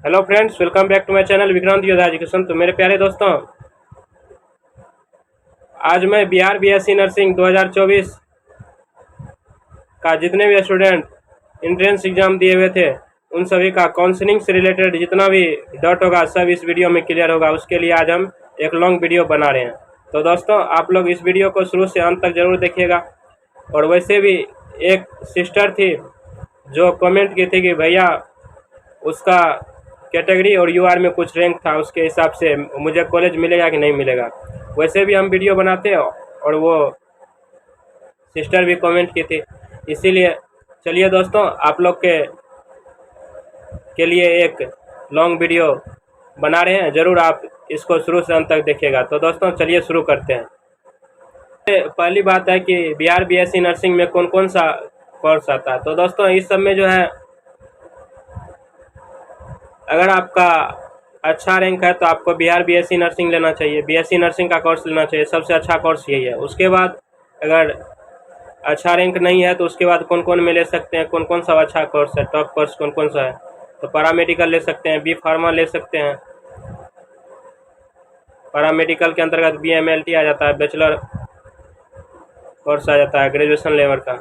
Hello friends, welcome back to my channel Vikrant Yoddha education. तो मेरे प्यारे दोस्तों, आज मैं बिहार बीएससी नर्सिंग 2024 का जितने भी स्टूडेंट एंट्रेंस एग्जाम दिए हुए थे उन सभी का काउंसलिंग से रिलेटेड जितना भी डाउट होगा सब इस वीडियो में क्लियर होगा। उसके लिए आज हम एक लॉन्ग वीडियो बना रहे हैं। तो दोस्तों, आप लोग इस वीडियो को शुरू से अंत तक जरूर देखिएगा। और वैसे भी एक सिस्टर थी जो कमेंट की थी कि भैया उसका कैटेगरी और यूआर में कुछ रैंक था, उसके हिसाब से मुझे कॉलेज मिलेगा कि नहीं मिलेगा। वैसे भी हम वीडियो बनाते हैं और वो सिस्टर भी कमेंट की थी, इसीलिए चलिए दोस्तों आप लोग के लिए एक लॉन्ग वीडियो बना रहे हैं। ज़रूर आप इसको शुरू से अंत तक देखिएगा। तो दोस्तों चलिए शुरू करते हैं। पहली बात है कि बिहार बीएससी नर्सिंग में कौन कौन सा कोर्स आता है। तो दोस्तों इस सब में जो है, अगर आपका अच्छा रैंक है तो आपको बिहार बीएससी नर्सिंग लेना चाहिए, बीएससी नर्सिंग का कोर्स लेना चाहिए। सबसे अच्छा कोर्स यही है। उसके बाद अगर अच्छा रैंक नहीं है तो उसके बाद कौन कौन में ले सकते हैं, कौन कौन सा अच्छा कोर्स है, टॉप कोर्स कौन कौन सा है। तो पैरामेडिकल ले सकते हैं, बी फार्मा ले सकते हैं। पैरामेडिकल के अंतर्गत बीएमएलटी आ जाता है, बैचलर कोर्स आ जाता है ग्रेजुएशन लेवल का।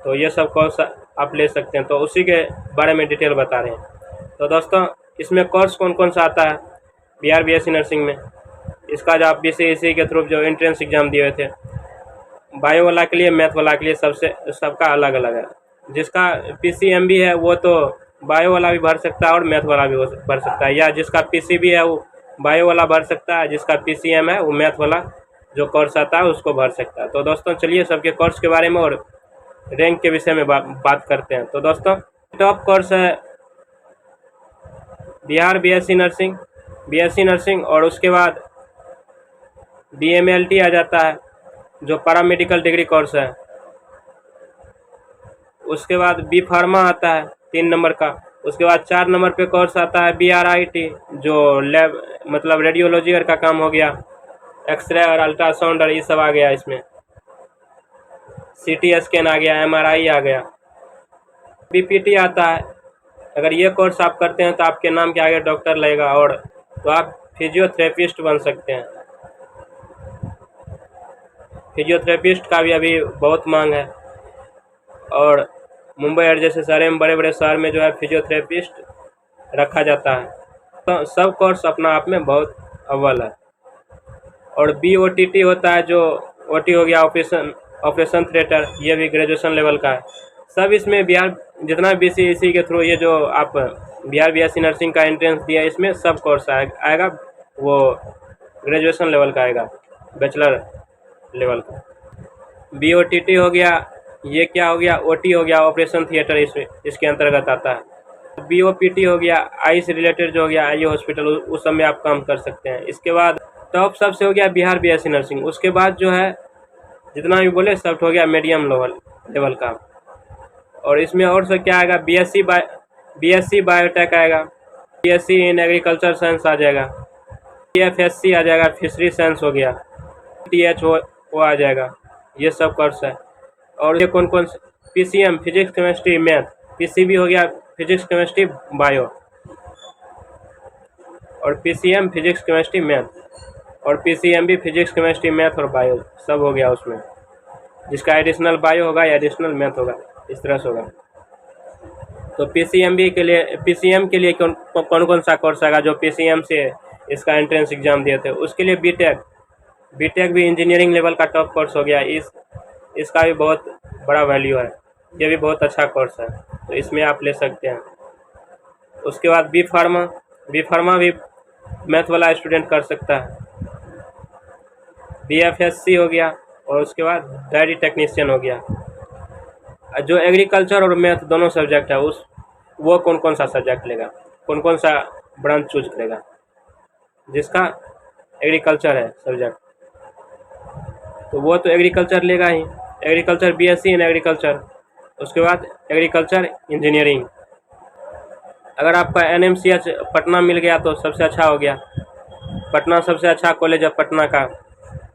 तो ये सब कोर्स आप ले सकते हैं। तो उसी के बारे में डिटेल बता रहे हैं। तो दोस्तों इसमें कोर्स कौन कौन सा आता है बिहार बीएससी नर्सिंग में, इसका जो आप बीसीएसई के थ्रू जो एंट्रेंस एग्जाम दिए हुए थे, बायो वाला के लिए, मैथ वाला के लिए सबका अलग अलग है। जिसका पीसीएमबी है वो तो बायो वाला भी भर सकता है और मैथ वाला भी भर सकता है, या जिसका पीसीबी है वो बायो वाला भर सकता है, जिसका पीसीएम है वो मैथ वाला जो कोर्स आता है उसको भर सकता है। तो दोस्तों चलिए सबके कोर्स के बारे में और रैंक के विषय में बात करते हैं। तो दोस्तों टॉप कोर्स है बिहार बीएससी नर्सिंग और उसके बाद बीएमएलटी आ जाता है जो पैरामेडिकल डिग्री कोर्स है। उसके बाद बी फार्मा आता है 3 नंबर का। उसके बाद 4 नंबर पे कोर्स आता है बीआरआईटी जो लैब मतलब रेडियोलॉजी का काम हो गया, एक्सरे और अल्ट्रासाउंड और ये सब आ गया। इसमें सीटी स्कैन आ गया, एमआरआई आ गया। बीपीटी आता है। अगर ये कोर्स आप करते हैं तो आपके नाम के आगे डॉक्टर लगेगा और तो आप फिजियोथेरेपिस्ट बन सकते हैं। फिजियोथेरेपिस्ट का भी अभी बहुत मांग है और मुंबई और जैसे शहर में, बड़े बड़े शहर में जो है फिजियोथेरेपिस्ट रखा जाता है। तो सब कोर्स अपना आप में बहुत अव्वल है। और बीओटीटी होता है जो ओटी हो गया, ऑपरेशन थिएटर, ये भी ग्रेजुएशन लेवल का है। सब इसमें बिहार जितना बीसीएसई के थ्रू ये जो आप बिहार बीएससी नर्सिंग का एंट्रेंस दिया इसमें सब कोर्स आएगा, वो ग्रेजुएशन लेवल का आएगा, बैचलर लेवल का। बीओटीटी हो गया, ये क्या हो गया, ओटी हो गया, ऑपरेशन थिएटर इसके अंतर्गत आता है। बीओपीटी हो गया, आई से रिलेटेड जो हो गया, आई हॉस्पिटल, उस सब में आप काम कर सकते हैं। इसके बाद टॉप सबसे हो गया बिहार बीएससी नर्सिंग। उसके बाद जो है जितना भी बोले सब हो गया मीडियम लेवल का। और इसमें और से क्या आएगा, बीएससी बायोटेक आएगा, बीएससी इन एग्रीकल्चर साइंस आ जाएगा, बीएफएससी आ जाएगा, फिशरी साइंस हो गया, टीएच वो आ जाएगा। ये सब कोर्स है। और ये कौन कौन से, PCM physics chemistry math, PCB हो गया फिजिक्स केमिस्ट्री बायो, और पीसीएम फिजिक्स केमिस्ट्री मैथ, और पीसीएम भी फिजिक्स केमिस्ट्री मैथ और बायो सब हो गया उसमें। जिसका एडिशनल बायो होगा या एडिशनल मैथ होगा, इस तरह से होगा। तो पीसीएम के लिए कौन कौन सा कोर्स आएगा जो पीसीएम से इसका एंट्रेंस एग्जाम दिए थे, उसके लिए बीटेक भी इंजीनियरिंग लेवल का टॉप कोर्स हो गया। इसका भी बहुत बड़ा वैल्यू है, ये भी बहुत अच्छा कोर्स है, तो इसमें आप ले सकते हैं। उसके बाद बी फार्मा भी मैथ वाला स्टूडेंट कर सकता है। बीएफएससी हो गया और उसके बाद डायरी टेक्नीशियन हो गया। जो एग्रीकल्चर और मैथ दोनों सब्जेक्ट है वो कौन कौन सा सब्जेक्ट लेगा, कौन कौन सा ब्रांच चूज करेगा। जिसका एग्रीकल्चर है सब्जेक्ट तो वो तो एग्रीकल्चर लेगा ही, एग्रीकल्चर बीएससी इन एग्रीकल्चर। उसके बाद एग्रीकल्चर इंजीनियरिंग। अगर आपका एनएमसीएच पटना मिल गया तो सबसे अच्छा हो गया। पटना सबसे अच्छा कॉलेज है पटना का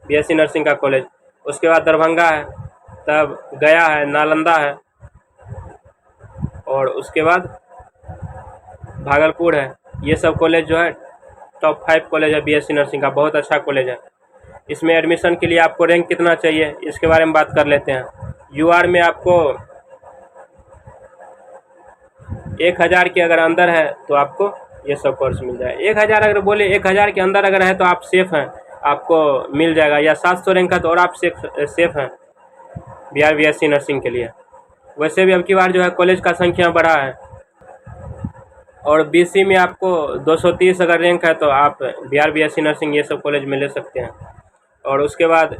बीएससी नर्सिंग का कॉलेज। उसके बाद दरभंगा है, तब गया है, नालंदा है, और उसके बाद भागलपुर है, ये सब कॉलेज जो है टॉप 5 कॉलेज है बीएससी नर्सिंग का, बहुत अच्छा कॉलेज है। इसमें एडमिशन के लिए आपको रैंक कितना चाहिए इसके बारे में बात कर लेते हैं। यूआर में आपको 1000 के अगर अंदर है तो आपको ये सब कोर्स मिल जाए। 1000 अगर बोले 1000 के अंदर अगर है तो आप सेफ हैं, आपको मिल जाएगा। या 700 रैंक का तो और आप सेफ हैं बिहार बीएससी नर्सिंग के लिए। वैसे भी अब की बार जो है कॉलेज का संख्या बढ़ा है, और बीसी में आपको 230 अगर रैंक है तो आप बिहार बीएससी नर्सिंग ये सब कॉलेज में ले सकते हैं। और उसके बाद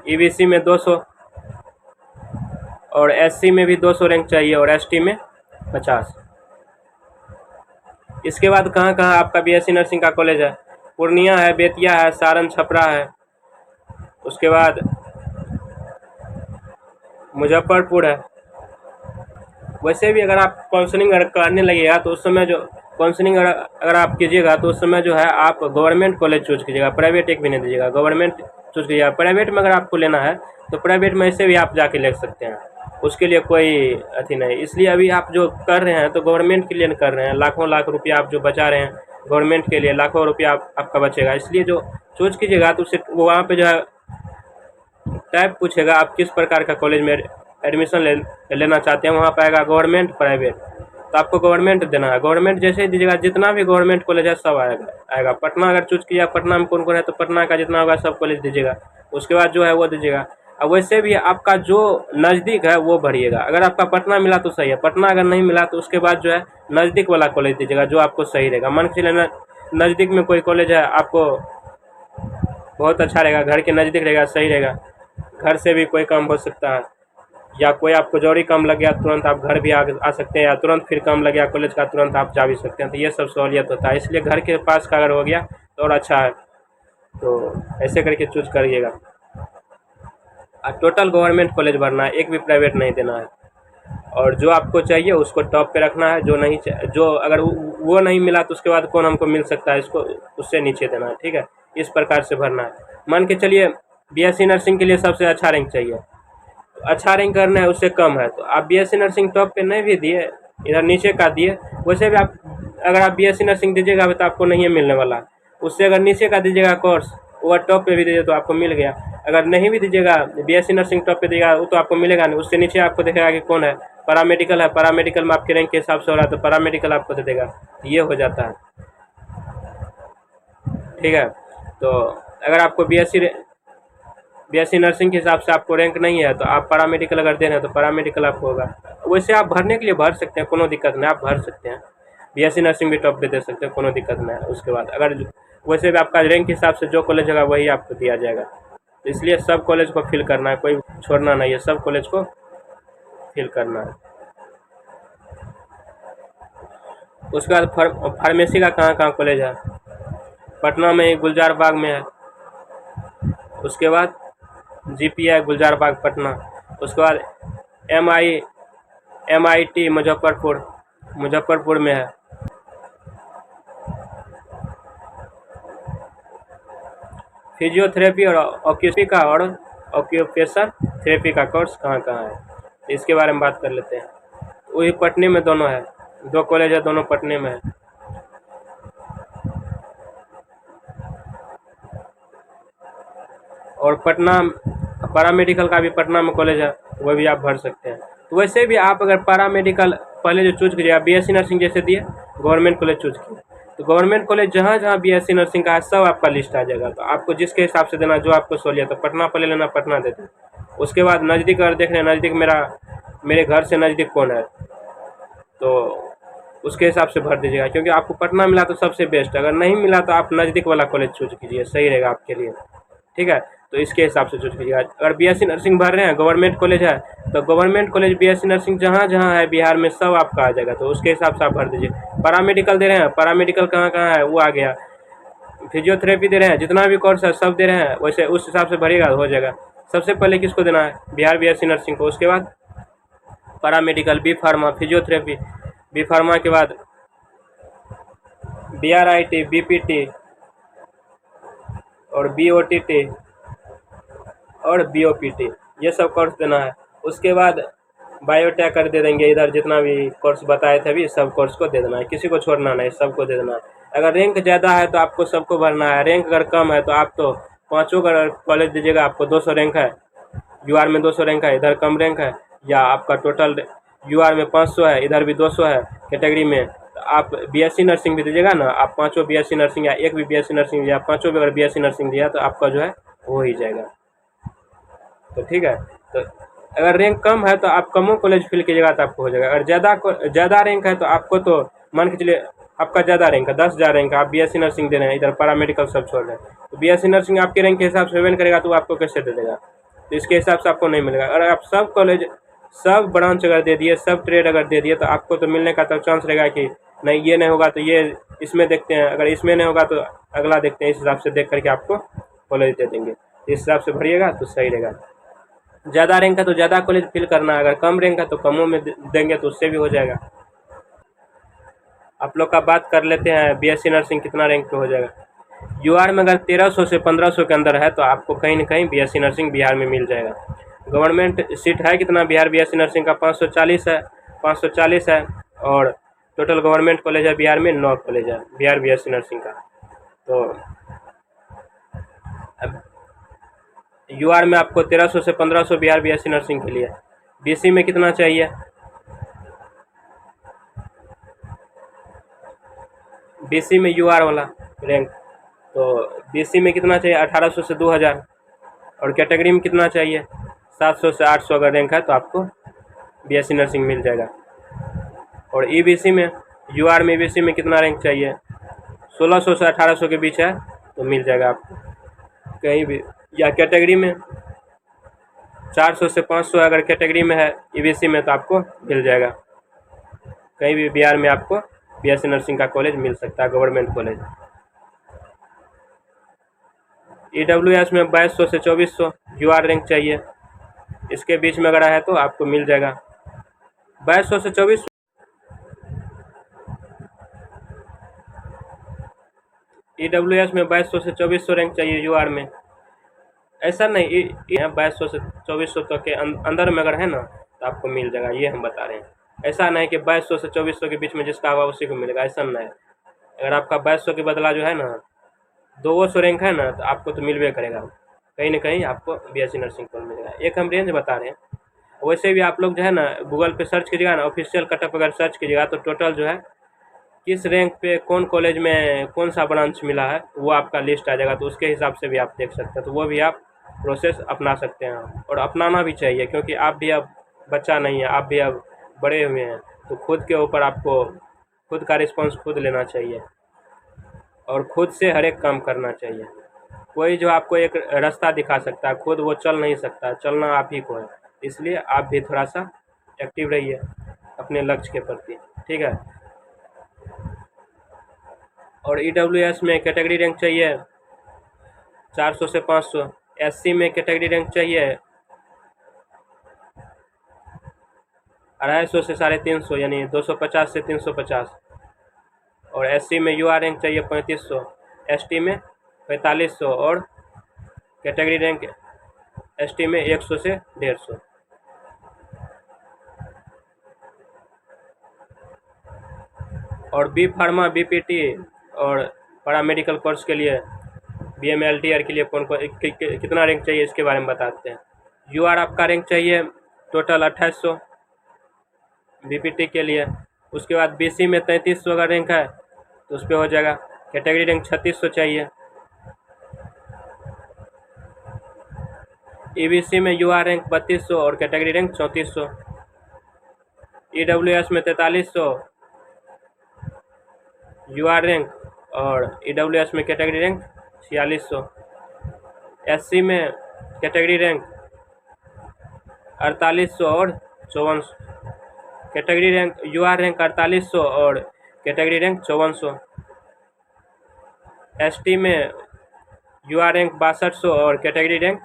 ईबीसी में 200, और एससी में भी 200 रैंक चाहिए, और एसटी में 50। इसके बाद कहाँ कहाँ आपका बीएससी नर्सिंग का कॉलेज है? पूर्णिया है, बेतिया है, सारण छपरा है, उसके बाद मुजफ्फरपुर है। वैसे भी अगर आप काउंसलिंग करने लगेगा तो उस समय जो काउंसलिंग अगर आप कीजिएगा तो उस समय जो है आप गवर्नमेंट कॉलेज चूज कीजिएगा, प्राइवेट एक भी नहीं दीजिएगा, गवर्नमेंट चूज कीजिएगा। प्राइवेट में अगर आपको लेना है तो प्राइवेट में ऐसे भी आप जाके ले सकते हैं, उसके लिए कोई अथी नहीं। इसलिए अभी आप जो कर रहे हैं तो गवर्नमेंट के लिए कर रहे हैं, लाखों लाख रुपया आप जो बचा रहे हैं गवर्नमेंट के लिए, लाखों रुपया आपका बचेगा। इसलिए जो चूज कीजिएगा तो उससे वहाँ पे जो है टाइप पूछेगा आप किस प्रकार का कॉलेज में एडमिशन लेना चाहते हैं, वहाँ पर आएगा गवर्नमेंट प्राइवेट, तो आपको गवर्नमेंट देना है। गवर्नमेंट जैसे ही दीजिएगा जितना भी गवर्नमेंट कॉलेज है सब आएगा। पटना अगर चूज किया, पटना में कौन कौन है तो पटना का जितना होगा सब कॉलेज दीजिएगा, उसके बाद जो है वो दीजिएगा। अब वैसे भी आपका जो नज़दीक है वो भरिएगा। अगर आपका पटना मिला तो सही है, पटना अगर नहीं मिला तो उसके बाद जो है नज़दीक वाला कॉलेज दीजिएगा जो आपको सही रहेगा। मान के चलिए नज़दीक में कोई कॉलेज है आपको बहुत अच्छा रहेगा, घर के नज़दीक रहेगा, सही रहेगा, घर से भी कोई काम हो सकता है, या कोई आपको जरूरी काम लग गया तुरंत आप घर भी आ सकते हैं, या तुरंत फिर काम लग गया कॉलेज का तुरंत आप जा भी सकते हैं। तो ये सब सहूलियत होता है, इसलिए घर के पास का अगर हो गया तो और अच्छा है। तो ऐसे करके चूज करिएगा। टोटल गवर्नमेंट कॉलेज भरना है, एक भी प्राइवेट नहीं देना है। और जो आपको चाहिए उसको टॉप पे रखना है, जो नहीं जो अगर वो नहीं मिला तो उसके बाद कौन हमको मिल सकता है इसको उससे नीचे देना है। ठीक है, इस प्रकार से भरना है। मान के चलिए बीएससी नर्सिंग के लिए सबसे अच्छा रैंक चाहिए, अच्छा रैंक करना है, उससे कम है तो आप बीएससी नर्सिंग टॉप पे नहीं भी दिए, इधर नीचे का दिए। वैसे भी आप अगर आप बीएससी नर्सिंग दीजिएगा तो आपको नहीं मिलने वाला, उससे अगर नीचे का दीजिएगा कोर्स वो टॉप पे भी दीजिए तो आपको मिल गया। अगर नहीं भी दीजिएगा बीएससी नर्सिंग टॉप पे दीजिएगा वो तो आपको मिलेगा नहीं, उससे नीचे आपको दिखेगा कि कौन है, पैरामेडिकल है, पैरामेडिकल में आपके रैंक के हिसाब से हो रहा है तो पैरामेडिकल आपको दे देगा, ये हो जाता है। ठीक है, तो अगर आपको बीएससी नर्सिंग के हिसाब से आपको रैंक नहीं है तो आप पैरामेडिकल अगर दे रहे हैं तो पैरामेडिकल आपको होगा। वैसे आप भरने के लिए भर सकते हैं, कोनो दिक्कत नहीं, आप भर सकते हैं, बीएससी नर्सिंग भी टॉप पे दे सकते हैं, कोनो दिक्कत नहीं है। उसके बाद अगर वैसे भी आपका रैंक के हिसाब से जो कॉलेज होगा वही आपको दिया जाएगा। तो इसलिए सब कॉलेज को फिल करना है, कोई छोड़ना नहीं है, सब कॉलेज को फिल करना है। उसके बाद फार्मेसी का कहाँ कहाँ कॉलेज है? पटना में गुलजार बाग में है, उसके बाद जीपीआई गुलजार बाग पटना, उसके बाद MIT मुजफ्फरपुर में है। फिजियोथेरेपी और ऑक्यूपेशन थेरेपी का कोर्स कहाँ कहाँ है तो इसके बारे में बात कर लेते हैं। वही पटने में दोनों है, 2 कॉलेज है, दोनों पटने में है। और पटना पैरामेडिकल का भी पटना में कॉलेज है, वह भी आप भर सकते हैं। तो वैसे भी आप अगर पैरामेडिकल पहले जो चूज कीजिएगा, बीएससी नर्सिंग जैसे दिए गवर्नमेंट कॉलेज चूज किए तो गवर्नमेंट कॉलेज जहाँ जहाँ बीएससी नर्सिंग का है सब आपका लिस्ट आ जाएगा। तो आपको जिसके हिसाब से देना, जो आपको सहूलियत तो पटना पहले लेना, पटना देते। उसके बाद नज़दीक अगर देख रहे हैं नज़दीक मेरे घर से नज़दीक कौन है तो उसके हिसाब से भर दीजिएगा, क्योंकि आपको पटना मिला तो सबसे बेस्ट, अगर नहीं मिला तो आप नज़दीक वाला कॉलेज चूज कीजिए, सही रहेगा आपके लिए। ठीक है, तो इसके हिसाब से चूज कीजिएगा। अगर बीएससी नर्सिंग भर रहे हैं, गवर्नमेंट कॉलेज है तो गवर्नमेंट कॉलेज बीएससी नर्सिंग जहाँ जहाँ है बिहार में सब आपका आ जाएगा, तो उसके हिसाब से आप भर दीजिए। पैरामेडिकल दे रहे हैं, पैरामेडिकल कहाँ कहाँ है वो आ गया। फिजियोथेरेपी दे रहे हैं, जितना भी कोर्स है सब दे रहे हैं, वैसे उस हिसाब से भरिएगा हो जाएगा। सबसे पहले किसको देना है? बिहार बीएससी नर्सिंग को, उसके बाद paramedical, B pharma, physiotherapy, B pharma के बाद BRIT, BPT और BOTT और BOPT, ये सब कोर्स देना है। उसके बाद बायोटेक कर दे देंगे। इधर जितना भी कोर्स बताए थे अभी सब कोर्स को दे देना है, किसी को छोड़ना नहीं, सबको दे देना है। अगर रैंक ज़्यादा है तो आपको सबको भरना है, रैंक अगर कम है तो आप तो पाँचों का कॉलेज दीजिएगा, आपको 200 रैंक है, यूआर में 200 रैंक है, इधर कम रैंक है, या आपका टोटल यूआर में 500 है, इधर भी 200 है कैटेगरी में, तो आप बीएससी नर्सिंग भी दीजिएगा ना, आप पाँचों बीएससी नर्सिंग या एक भी बीएससी नर्सिंग या पाँचों भी अगर बीएससी नर्सिंग दिया तो आपका जो है हो ही जाएगा। तो ठीक है, तो अगर रैंक कम है तो आप कमों कॉलेज फिल कीजिएगा तो आपको हो जाएगा। अगर ज़्यादा रैंक है तो आपको तो मान के चलिए आपका ज़्यादा रैंक है, 10,000 रैंक है, आप बीएससी नर्सिंग दे रहे हैं, इधर पैरामेडिकल सब छोड़ रहे हैं, तो बीएससी नर्सिंग आपके रैंक के हिसाब से पेमेंट करेगा तो वो आपको कैसे दे देगा? तो इसके हिसाब से आपको नहीं मिलेगा। अगर आप सब कॉलेज सब ब्रांच अगर दे दिए, सब ट्रेड अगर दे दिए, तो आपको तो मिलने का तो चांस रहेगा कि नहीं ये नहीं होगा तो ये इसमें देखते हैं, अगर इसमें नहीं होगा तो अगला देखते हैं, इस हिसाब से देख करके आपको कॉलेज दे देंगे। इस हिसाब से भरिएगा तो सही रहेगा। ज़्यादा रैंक है तो ज़्यादा कॉलेज फिल करना है, अगर कम रैंक है तो कमों में देंगे तो उससे भी हो जाएगा। आप लोग का बात कर लेते हैं बीएससी नर्सिंग कितना रैंक पे हो जाएगा। यूआर में अगर 1300 से 1500 के अंदर है तो आपको कहीं ना कहीं बीएससी नर्सिंग बिहार में मिल जाएगा। गवर्नमेंट सीट है कितना बिहार बीएससी नर्सिंग का? 540 है, 540 है। और टोटल गवर्नमेंट कॉलेज है बिहार में 9 कॉलेज है बिहार बीएससी नर्सिंग का। तो अब यूआर में आपको 1300 से 1500 बिहार बीएससी नर्सिंग के लिए। बीसी में कितना चाहिए? बीसी में यूआर वाला रैंक, तो बीसी में कितना चाहिए? 1800 से 2000। और कैटेगरी में कितना चाहिए? 700 से 800 अगर रैंक है तो आपको बीएससी नर्सिंग मिल जाएगा। और ईबीसी में, यूआर में ईबीसी में कितना रैंक चाहिए? 1600 से 1800 के बीच है तो मिल जाएगा आपको कहीं भी। या कैटेगरी में 400 से 500 अगर कैटेगरी में है ईबीसी में तो आपको मिल जाएगा। कहीं भी बिहार में आपको बीएससी नर्सिंग का कॉलेज मिल सकता है, गवर्नमेंट कॉलेज। ईडब्ल्यूएस में 2200 से 2400 यूआर रैंक चाहिए, इसके बीच में अगर है तो आपको मिल जाएगा 2200 से 2400। ईडब्ल्यूएस में 2200 से 2400 रैंक चाहिए यूआर में। ऐसा नहीं 2200 से 2400 तक के अंदर में अगर है ना तो आपको मिल जाएगा, ये हम बता रहे हैं। ऐसा नहीं कि 2200 से 2400 के बीच में जिसका हुआ उसी को मिलेगा, ऐसा नहीं है। अगर आपका 2200 के बदला जो है ना 200 रैंक है ना तो आपको तो मिलवे करेगा, कहीं ना कहीं आपको बीएससी नर्सिंग कॉलेज मिलेगा। एक हम रेंज बता रहे हैं। वैसे भी आप लोग जो है ना गूगल पे सर्च कीजिएगा ना, ऑफिशियल कटअप अगर सर्च कीजिएगा तो टोटल जो है किस रैंक पे कौन कॉलेज में कौन सा ब्रांच मिला है वो आपका लिस्ट आ जाएगा, तो उसके हिसाब से भी आप देख सकते हैं। तो वो भी आप प्रोसेस अपना सकते हैं और अपनाना भी चाहिए, क्योंकि आप भी अब बच्चा नहीं है, आप भी अब बड़े हुए हैं, तो खुद के ऊपर आपको खुद का रिस्पॉन्स खुद लेना चाहिए और खुद से हर एक काम करना चाहिए। कोई जो आपको एक रास्ता दिखा सकता है, खुद वो चल नहीं सकता, चलना आप ही को है। इसलिए आप भी थोड़ा सा एक्टिव रहिए अपने लक्ष्य के प्रति, ठीक है। और ईडब्ल्यूएस में कैटेगरी रैंक चाहिए 400 से 500। एससी में कैटेगरी रैंक चाहिए 250 से 350, यानी 250 से 350। और एससी में यूआर रैंक चाहिए 3500, एसटी में 4500 और कैटेगरी रैंक एसटी में 100 से 150। और बी फार्मा, बीपीटी और पैरामेडिकल कोर्स के लिए बीएमएलटीआर के लिए कौन कितना रैंक चाहिए इसके बारे में बताते हैं। यूआर आपका रैंक चाहिए टोटल 2800 बीपीटी के लिए। उसके बाद बीसी में 3300 अगर रैंक है तो उस पर हो जाएगा। कैटेगरी रैंक 3600 चाहिए। ईबीसी में यूआर रैंक 3200 और कैटेगरी रैंक 3400। ईडब्ल्यूएस में 4300 यूआर रैंक और ईडब्ल्यूएस में कैटेगरी रैंक 4600। एससी में कैटेगरी रैंक 4800 और 5400। कैटेगरी रैंक यूआर रैंक 4800 और कैटेगरी रैंक 5400। एसटी में यूआर रैंक 6200 और कैटेगरी रैंक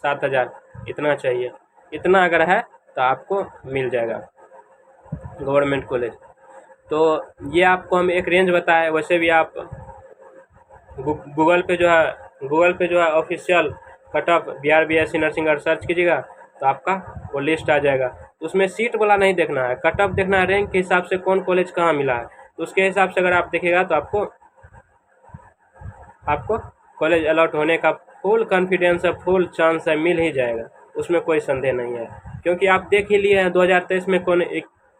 7000। इतना चाहिए, इतना अगर है तो आपको मिल जाएगा गवर्नमेंट कॉलेज। तो ये आपको हम एक रेंज बताए, वैसे भी आप गूगल पे जो है official cutoff Bihar BSc nursing अगर सर्च कीजिएगा तो आपका वो लिस्ट आ जाएगा। उसमें सीट वाला नहीं देखना है, कट ऑफ देखना है, रैंक के हिसाब से कौन कॉलेज कहाँ मिला है। तो उसके हिसाब से अगर आप देखिएगा तो आपको कॉलेज अलॉट होने का फुल कॉन्फिडेंस है, फुल चांस है, मिल ही जाएगा, उसमें कोई संदेह नहीं है। क्योंकि आप देख ही लिए हैं 2023 में कौन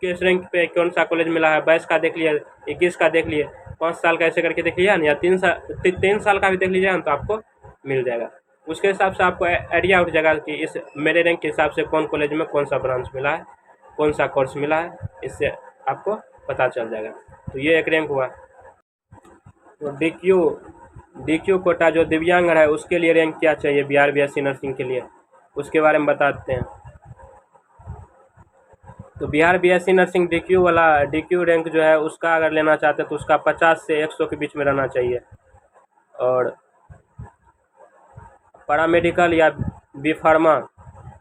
किस रैंक पे कौन सा कॉलेज मिला है, 22 का देख लिए, 21 का देख लिए, 5 साल का ऐसे करके देख लिया ना, या 3 साल का भी देख लीजिएगा तो आपको मिल जाएगा। उसके हिसाब से आपको आइडिया उठ जाएगा कि इस मेरे रैंक के हिसाब से कौन कॉलेज में कौन सा ब्रांच मिला है, कौन सा कोर्स मिला है, इससे आपको पता चल जाएगा। तो ये एक रैंक हुआ। तो DQ कोटा जो दिव्यांग है उसके लिए रैंक क्या चाहिए बिहार BSc नर्सिंग के लिए, उसके बारे में बताते हैं। तो Bihar BSc nursing DQ rank जो है उसका अगर लेना चाहते हैं तो उसका 50 से 100 के बीच में रहना चाहिए। और पैरामेडिकल या B फार्मा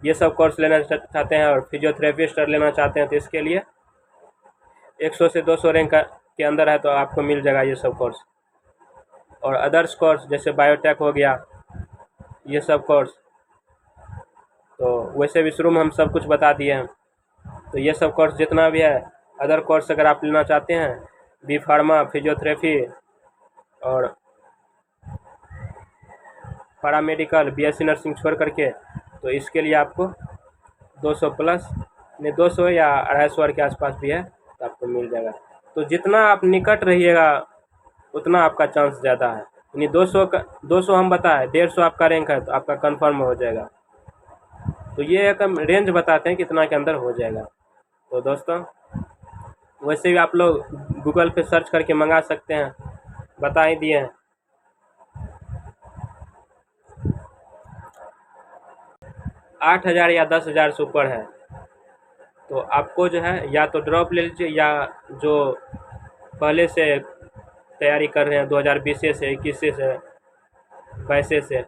ये सब कोर्स लेना चाहते हैं और फिजियोथेरेपिस्ट लेना चाहते हैं तो इसके लिए 100 से 200 रैंक के अंदर है तो आपको मिल जाएगा ये सब कोर्स। और अदर्स कोर्स जैसे बायोटेक हो गया, ये सब कोर्स तो वैसे भी शुरू में हम सब कुछ बता दिए हैं। तो ये सब कोर्स जितना भी है, अदर कोर्स अगर आप लेना चाहते हैं, B फार्मा, फिजियोथेरेपी और पैरामेडिकल, BSc नर्सिंग छोड़ करके, तो इसके लिए आपको 200 प्लस नहीं 200 या 250 के आसपास भी है तो आपको मिल जाएगा। तो जितना आप निकट रहिएगा उतना आपका चांस ज़्यादा है। यानी 200 हम बताएं, 150 आपका रैंक है तो आपका कंफर्म हो जाएगा। तो ये एक हम रेंज बताते हैं कितना के अंदर हो जाएगा। तो दोस्तों वैसे भी आप लोग गूगल पे सर्च करके मंगा सकते हैं, बता ही दिए हैं। 8,000 या 10,000 से ऊपर है तो आपको जो है या तो ड्रॉप ले लीजिए, या जो पहले से तैयारी कर रहे हैं 2020 से 21 से 22 से,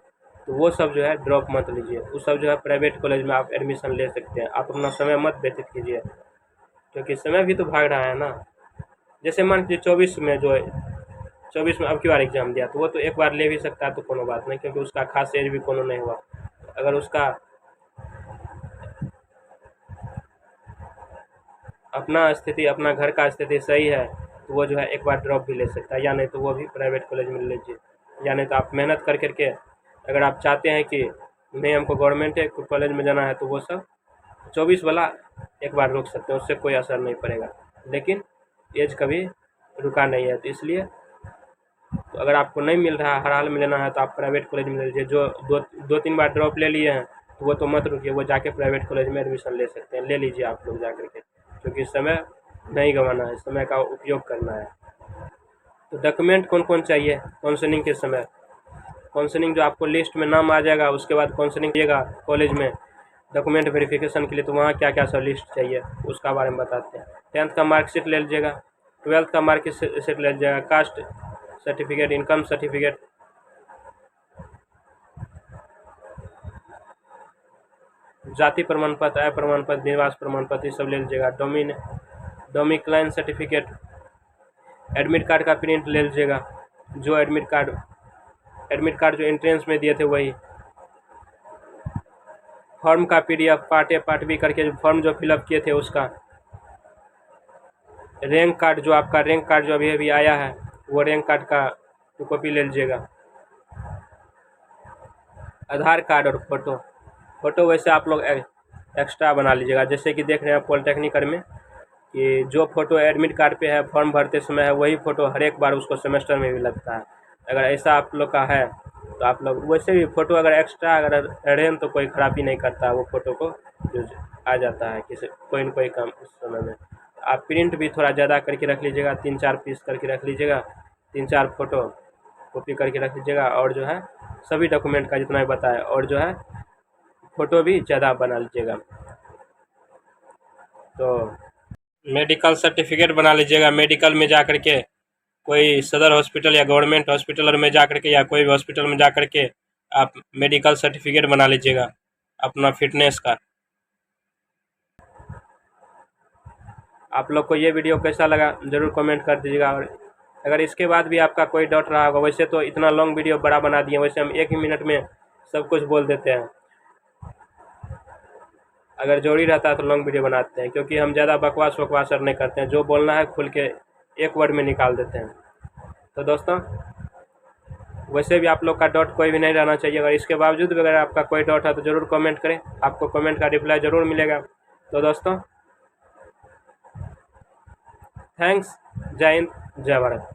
तो वो सब जो है ड्रॉप मत लीजिए। वो सब जो है प्राइवेट कॉलेज में आप एडमिशन ले सकते हैं। आप अपना समय मत व्यतीत कीजिए, क्योंकि समय भी तो भाग रहा है ना। जैसे मान लीजिए 24 में अब की बार एग्ज़ाम दिया तो वो तो एक बार ले भी सकता है, तो कोनो बात नहीं, क्योंकि उसका खास एज भी कोनो नहीं हुआ। अगर उसका अपना स्थिति, अपना घर का स्थिति सही है तो वो जो है एक बार ड्रॉप भी ले सकता है, या नहीं तो वो भी प्राइवेट कॉलेज में ले लीजिए। या नहीं तो आप मेहनत कर करके अगर आप चाहते हैं कि नहीं हमको गवर्नमेंट कॉलेज में जाना है तो वो सब 24 वाला एक बार रुक सकते हैं, उससे कोई असर नहीं पड़ेगा। लेकिन एज कभी रुका नहीं है, तो इसलिए तो अगर आपको नहीं मिल रहा हर हाल में लेना है तो आप प्राइवेट कॉलेज में ले लीजिए। जो 2-3 बार ड्रॉप ले लिए हैं तो वो तो मत रुकिए, वो जाके प्राइवेट कॉलेज में एडमिशन ले सकते हैं, ले लीजिए आप लोग जा करके, क्योंकि समय नहीं गंवाना है, समय का उपयोग करना है। तो डॉक्यूमेंट कौन कौन चाहिए काउंसलिंग के समय? काउंसलिंग जो आपको लिस्ट में नाम आ जाएगा, उसके बाद काउंसलिंग कीजिएगा कॉलेज में डॉक्यूमेंट वेरिफिकेशन के लिए, तो वहाँ क्या क्या सब लिस्ट चाहिए उसका बारे में बताते हैं। 10th का मार्कशीट ले लीजिएगा, 12th का मार्कशीट ले लीजिएगा, कास्ट सर्टिफिकेट, इनकम सर्टिफिकेट, जाति प्रमाण पत्र, आय प्रमाण पत्र, निवास प्रमाण पत्र, ये सब ले लीजिएगा। डोमिक्लाइन सर्टिफिकेट, एडमिट कार्ड का प्रिंट ले लीजिएगा, जो एडमिट कार्ड जो एंट्रेंस में दिए थे वही, फॉर्म का PDF part A part B करके जो फॉर्म जो फिलअप किए थे उसका, रैंक कार्ड जो आपका रैंक कार्ड जो अभी अभी आया है वो रैंक कार्ड का कॉपी ले लीजिएगा, आधार कार्ड और फ़ोटो वैसे आप लोग एक्स्ट्रा बना लीजिएगा। जैसे कि देख रहे हैं पॉलिटेक्निक में कि जो फ़ोटो एडमिट कार्ड पे है फॉर्म भरते समय है, वही फ़ोटो हर एक बार उसको सेमेस्टर में भी लगता है। अगर ऐसा आप लोग का है तो आप लोग वैसे भी फ़ोटो अगर एक्स्ट्रा अगर रहें तो कोई ख़राबी नहीं करता, वो फ़ोटो को जो आ जाता है किसी कोई न कोई काम उस समय में। आप प्रिंट भी थोड़ा ज़्यादा करके रख लीजिएगा, 3-4 पीस करके रख लीजिएगा, 3-4 फ़ोटो कॉपी करके रख लीजिएगा। और जो है सभी डॉक्यूमेंट का जितना भी बताया, और जो है फ़ोटो भी ज़्यादा बना लीजिएगा। तो मेडिकल सर्टिफिकेट बना लीजिएगा, मेडिकल में जा कर के कोई सदर हॉस्पिटल या गवर्नमेंट हॉस्पिटल में जा कर के या कोई भी हॉस्पिटल में जा कर के आप मेडिकल सर्टिफिकेट बना लीजिएगा अपना फिटनेस का। आप लोग को ये वीडियो कैसा लगा ज़रूर कमेंट कर दीजिएगा। और अगर इसके बाद भी आपका कोई डाउट रहा होगा, वैसे तो इतना लॉन्ग वीडियो बड़ा बना दिए, वैसे हम 1 ही मिनट में सब कुछ बोल देते हैं। अगर जरूरी रहता है तो लॉन्ग वीडियो बनाते हैं, क्योंकि हम ज़्यादा बकवास वकवास और नहीं करते हैं, जो बोलना है खुल के एक वर्ड में निकाल देते हैं। तो दोस्तों वैसे भी आप लोग का डाउट कोई भी नहीं रहना चाहिए, अगर इसके बावजूद भी अगर आपका कोई डाउट है तो ज़रूर कमेंट करें, आपको कमेंट का रिप्लाई ज़रूर मिलेगा। तो दोस्तों थैंक्स, जय हिंद, जय भारत।